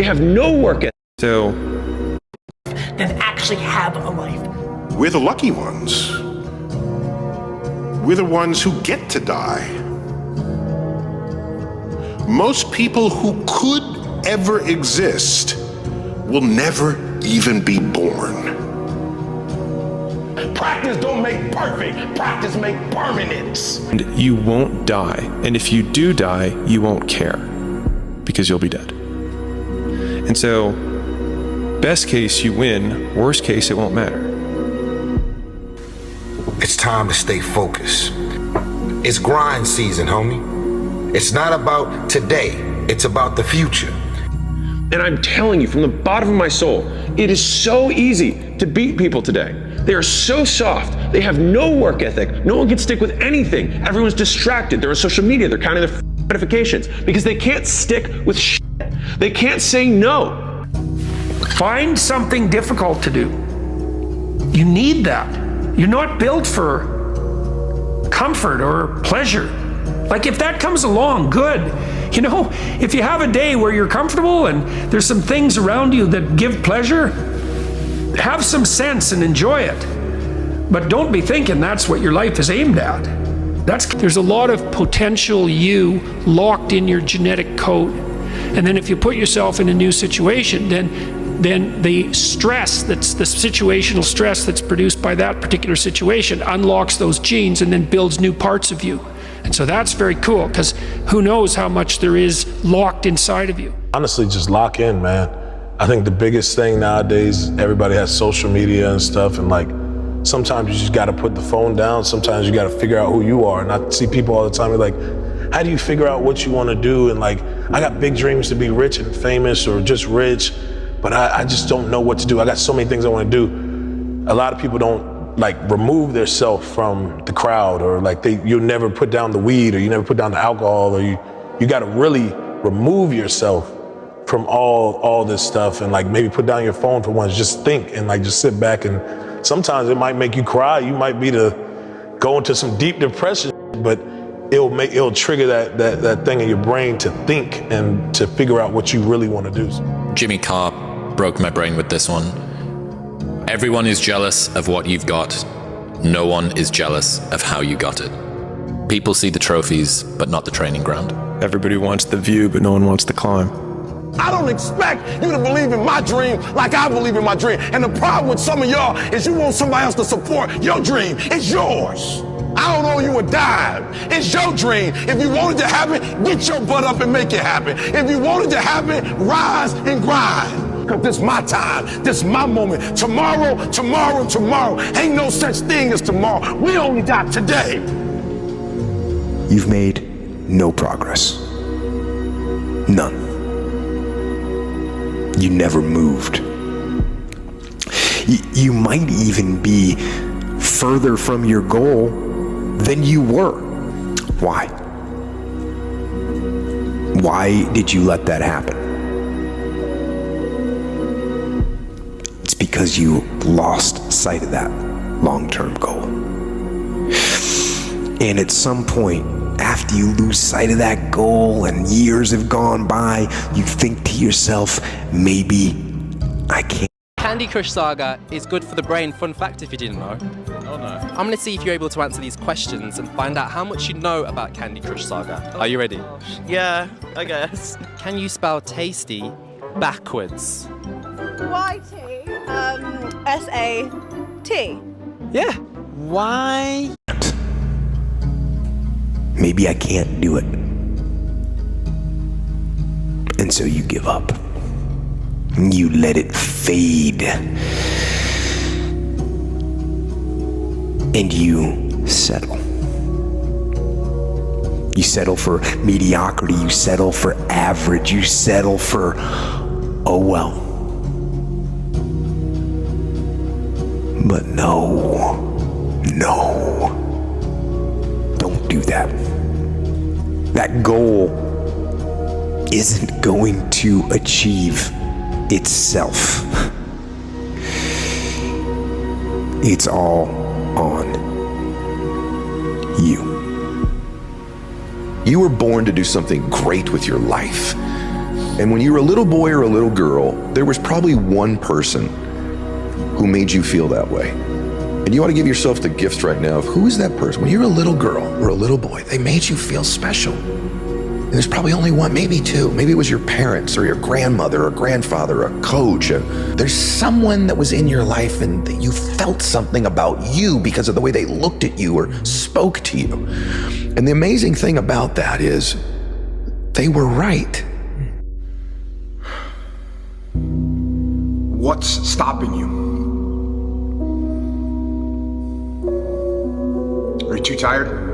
They have no work ethic. So, than actually have a life. We're the lucky ones. We're the ones who get to die. Most people who could ever exist will never even be born. Practice don't make perfect. Practice make permanence. and you won't die. And if you do die, you won't care because you'll be dead. And so, best case, you win. Worst case, it won't matter. It's time to stay focused. It's grind season, homie. It's not about today. It's about the future. And I'm telling you from the bottom of my soul, it is so easy to beat people today. They are so soft. They have no work ethic. No one can stick with anything. Everyone's distracted. They're on social media. They're counting their notifications because they can't stick with shit. They can't say no. Find something difficult to do. You need that. You're not built for comfort or pleasure. Like if that comes along, good. You know, if you have a day where you're comfortable and there's some things around you that give pleasure, have some sense and enjoy it. But don't be thinking that's what your life is aimed at. There's a lot of potential you locked in your genetic code. And then if you put yourself in a new situation, then the stress, that's the situational stress that's produced by that particular situation unlocks those genes and then builds new parts of you. And so that's very cool, because who knows how much there is locked inside of you. Honestly, just lock in, man. I think the biggest thing nowadays, everybody has social media and stuff, and like, sometimes you just gotta put the phone down. Sometimes you gotta figure out who you are. And I see people all the time, like, how do you figure out what you wanna do? And like, I got big dreams to be rich and famous or just rich, but I just don't know what to do. I got so many things I wanna do. A lot of people don't like remove themselves from the crowd, or like you'll never put down the weed, or you never put down the alcohol, or you gotta really remove yourself from all this stuff, and like maybe put down your phone for once, just think and like just sit back. And sometimes it might make you cry. You might be to go into some deep depression, but it'll trigger that thing in your brain to think and to figure out what you really want to do. Jimmy Carr broke my brain with this one. Everyone is jealous of what you've got. No one is jealous of how you got it. People see the trophies, but not the training ground. Everybody wants the view, but no one wants the climb. I don't expect you to believe in my dream like I believe in my dream. And the problem with some of y'all is you want somebody else to support your dream. It's yours. I don't owe you a dime. It's your dream. If you want it to happen, get your butt up and make it happen. If you want it to happen, rise and grind. Because this is my time. This is my moment. Tomorrow. Ain't no such thing as tomorrow. We only got today. You've made no progress. None. You never moved. You might even be further from your goal than you were. Why? Why did you let that happen? It's because you lost sight of that long-term goal. And at some point, after you lose sight of that goal and years have gone by, you think to yourself, maybe I can't. Candy Crush Saga is good for the brain. Fun fact if you didn't know. Oh no. I'm going to see if you're able to answer these questions and find out how much you know about Candy Crush Saga. Are you ready? Yeah, I guess. Can you spell tasty backwards? Y-T, S-A-T. Yeah. Why? Maybe I can't do it. And so you give up. You let it fade. And you settle. You settle for mediocrity. You settle for average. You settle for, oh well. But no. Don't do that. That goal isn't going to achieve itself. It's all on you. You were born to do something great with your life. And when you were a little boy or a little girl, there was probably one person who made you feel that way. And you ought to give yourself the gifts right now of who is that person? When you're a little girl or a little boy, they made you feel special. And there's probably only one, maybe two. Maybe it was your parents or your grandmother or grandfather, or a coach. There's someone that was in your life and that you felt something about you because of the way they looked at you or spoke to you. And the amazing thing about that is they were right. What's stopping you? Are you too tired?